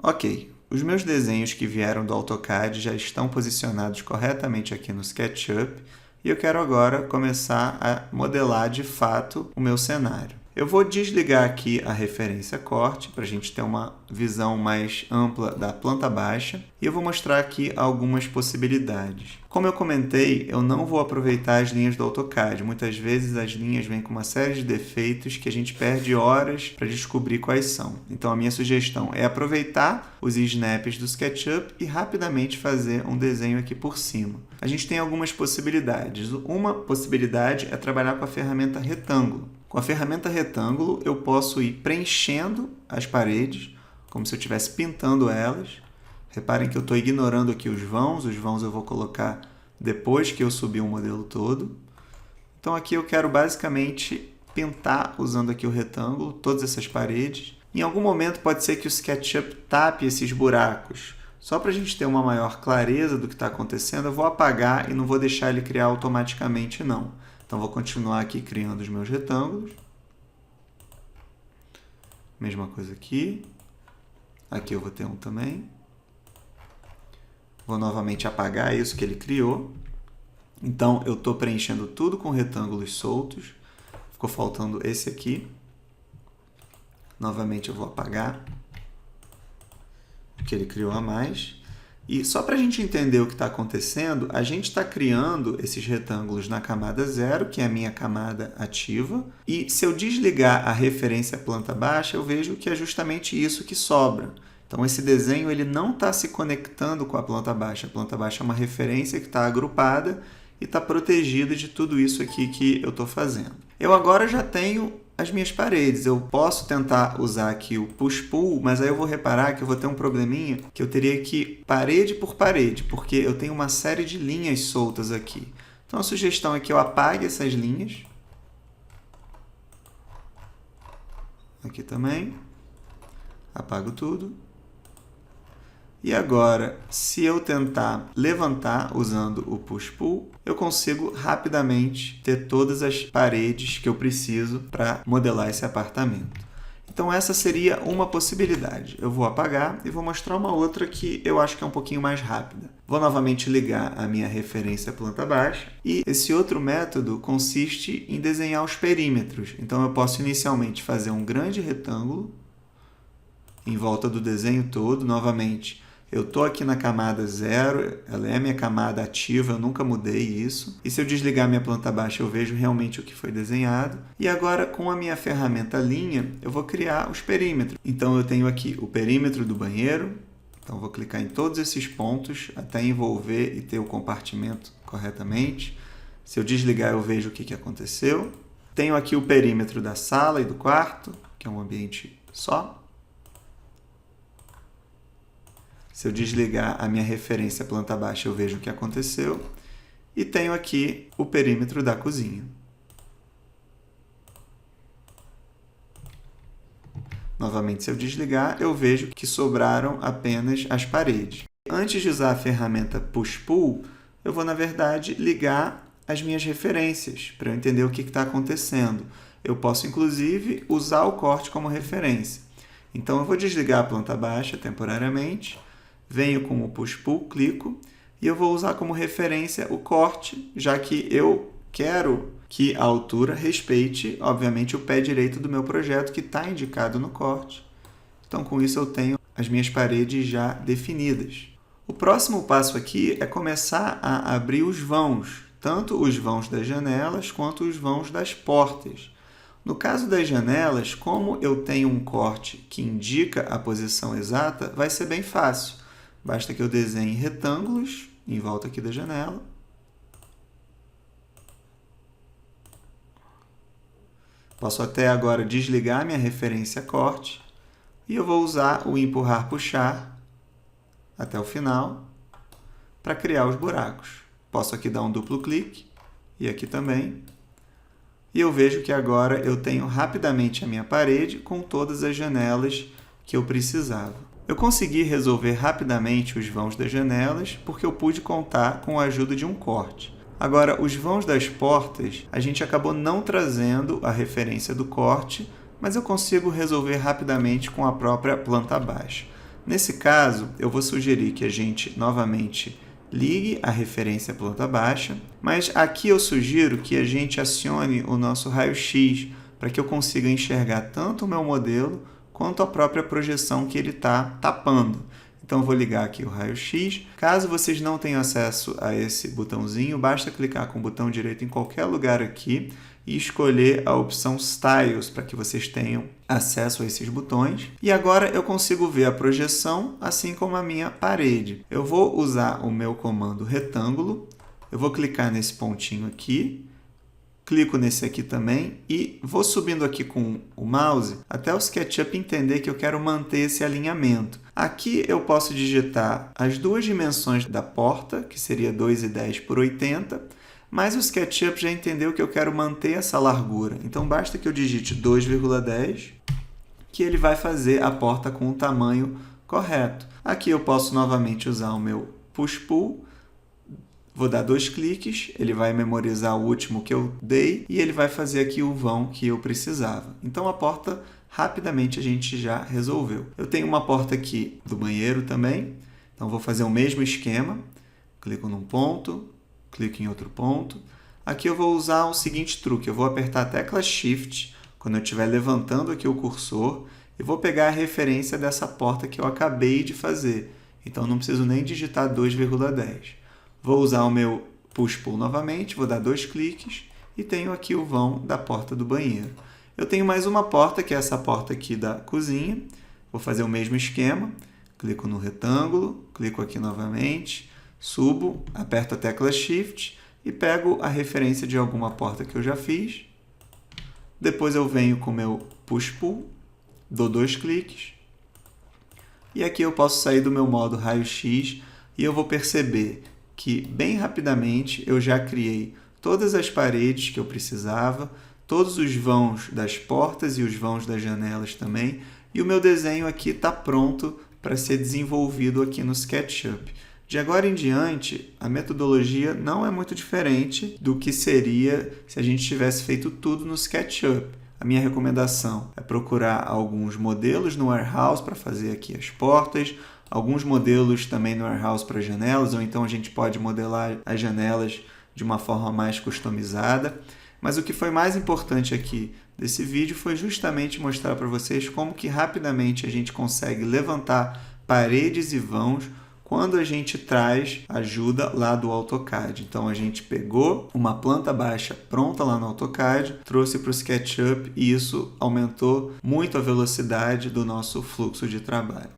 Ok, os meus desenhos que vieram do AutoCAD já estão posicionados corretamente aqui no SketchUp e eu quero agora começar a modelar de fato o meu cenário. Eu vou desligar aqui a referência corte para a gente ter uma visão mais ampla da planta baixa e eu vou mostrar aqui algumas possibilidades. Como eu comentei, eu não vou aproveitar as linhas do AutoCAD. Muitas vezes as linhas vêm com uma série de defeitos que a gente perde horas para descobrir quais são. Então a minha sugestão é aproveitar os snaps do SketchUp e rapidamente fazer um desenho aqui por cima. A gente tem algumas possibilidades. Uma possibilidade é trabalhar com a ferramenta retângulo. Com a ferramenta retângulo, eu posso ir preenchendo as paredes, como se eu estivesse pintando elas. Reparem que eu estou ignorando aqui os vãos eu vou colocar depois que eu subir o modelo todo. Então aqui eu quero basicamente pintar, usando aqui o retângulo, todas essas paredes. Em algum momento pode ser que o SketchUp tape esses buracos. Só para a gente ter uma maior clareza do que está acontecendo, eu vou apagar e não vou deixar ele criar automaticamente, não. Então, vou continuar aqui criando os meus retângulos. Mesma coisa aqui. Aqui eu vou ter um também. Vou novamente apagar isso que ele criou. Então, eu estou preenchendo tudo com retângulos soltos. Ficou faltando esse aqui. Novamente eu vou apagar o que ele criou a mais. E só para a gente entender o que está acontecendo, a gente está criando esses retângulos na camada 0, que é a minha camada ativa. E se eu desligar a referência planta baixa, eu vejo que é justamente isso que sobra. Então, esse desenho ele não está se conectando com a planta baixa. A planta baixa é uma referência que está agrupada e está protegida de tudo isso aqui que eu estou fazendo. Eu agora já tenho as minhas paredes. Eu posso tentar usar aqui o push-pull, mas aí eu vou reparar que eu vou ter um probleminha que eu teria que ir parede por parede, porque eu tenho uma série de linhas soltas aqui. Então, a sugestão é que eu apague essas linhas. Aqui também. Apago tudo. E agora, se eu tentar levantar usando o push-pull, eu consigo rapidamente ter todas as paredes que eu preciso para modelar esse apartamento. Então, essa seria uma possibilidade. Eu vou apagar e vou mostrar uma outra que eu acho que é um pouquinho mais rápida. Vou novamente ligar a minha referência planta baixa e esse outro método consiste em desenhar os perímetros. Então, eu posso inicialmente fazer um grande retângulo em volta do desenho todo. Novamente, eu estou aqui na camada 0, ela é a minha camada ativa, eu nunca mudei isso. E se eu desligar minha planta baixa, eu vejo realmente o que foi desenhado. E agora, com a minha ferramenta linha, eu vou criar os perímetros. Então, eu tenho aqui o perímetro do banheiro. Então, eu vou clicar em todos esses pontos até envolver e ter o compartimento corretamente. Se eu desligar, eu vejo o que aconteceu. Tenho aqui o perímetro da sala e do quarto, que é um ambiente só. Se eu desligar a minha referência planta baixa, eu vejo o que aconteceu. E tenho aqui o perímetro da cozinha. Novamente, se eu desligar, eu vejo que sobraram apenas as paredes. Antes de usar a ferramenta Push-Pull, eu vou, na verdade, ligar as minhas referências para eu entender o que está acontecendo. Eu posso, inclusive, usar o corte como referência. Então, eu vou desligar a planta baixa temporariamente. Venho com o push-pull, clico, e eu vou usar como referência o corte, já que eu quero que a altura respeite, obviamente, o pé direito do meu projeto, que está indicado no corte. Então, com isso, eu tenho as minhas paredes já definidas. O próximo passo aqui é começar a abrir os vãos, tanto os vãos das janelas quanto os vãos das portas. No caso das janelas, como eu tenho um corte que indica a posição exata, vai ser bem fácil. Basta que eu desenhe retângulos em volta aqui da janela. Posso até agora desligar minha referência corte. E eu vou usar o empurrar, puxar até o final para criar os buracos. Posso aqui dar um duplo clique e aqui também. E eu vejo que agora eu tenho rapidamente a minha parede com todas as janelas que eu precisava. Eu consegui resolver rapidamente os vãos das janelas porque eu pude contar com a ajuda de um corte. Agora, os vãos das portas, a gente acabou não trazendo a referência do corte, mas eu consigo resolver rapidamente com a própria planta baixa. Nesse caso, eu vou sugerir que a gente novamente ligue a referência planta baixa, mas aqui eu sugiro que a gente acione o nosso raio-x para que eu consiga enxergar tanto o meu modelo quanto a própria projeção que ele está tapando. Então, eu vou ligar aqui o raio-x. Caso vocês não tenham acesso a esse botãozinho, basta clicar com o botão direito em qualquer lugar aqui e escolher a opção Styles para que vocês tenham acesso a esses botões. E agora eu consigo ver a projeção, assim como a minha parede. Eu vou usar o meu comando retângulo, eu vou clicar nesse pontinho aqui, clico nesse aqui também e vou subindo aqui com o mouse até o SketchUp entender que eu quero manter esse alinhamento. Aqui eu posso digitar as duas dimensões da porta, que seria 2,10 por 80, mas o SketchUp já entendeu que eu quero manter essa largura. Então basta que eu digite 2,10, que ele vai fazer a porta com o tamanho correto. Aqui eu posso novamente usar o meu Push-Pull. Vou dar 2 cliques, ele vai memorizar o último que eu dei e ele vai fazer aqui o vão que eu precisava. Então a porta, rapidamente a gente já resolveu. Eu tenho uma porta aqui do banheiro também, então vou fazer o mesmo esquema. Clico num ponto, clico em outro ponto. Aqui eu vou usar o seguinte truque, eu vou apertar a tecla Shift quando eu estiver levantando aqui o cursor e vou pegar a referência dessa porta que eu acabei de fazer. Então não preciso nem digitar 2,10. Vou usar o meu Push-Pull novamente, vou dar 2 cliques e tenho aqui o vão da porta do banheiro. Eu tenho mais uma porta, que é essa porta aqui da cozinha. Vou fazer o mesmo esquema, clico no retângulo, clico aqui novamente, subo, aperto a tecla Shift e pego a referência de alguma porta que eu já fiz. Depois eu venho com o meu Push-Pull, dou 2 cliques e aqui eu posso sair do meu modo raio-x e eu vou perceber que bem rapidamente eu já criei todas as paredes que eu precisava, todos os vãos das portas e os vãos das janelas também, e o meu desenho aqui está pronto para ser desenvolvido aqui no SketchUp. De agora em diante, a metodologia não é muito diferente do que seria se a gente tivesse feito tudo no SketchUp. A minha recomendação é procurar alguns modelos no Warehouse para fazer aqui as portas, alguns modelos também no Warehouse para janelas, ou então a gente pode modelar as janelas de uma forma mais customizada. Mas o que foi mais importante aqui desse vídeo foi justamente mostrar para vocês como que rapidamente a gente consegue levantar paredes e vãos quando a gente traz ajuda lá do AutoCAD. Então a gente pegou uma planta baixa pronta lá no AutoCAD, trouxe para o SketchUp e isso aumentou muito a velocidade do nosso fluxo de trabalho.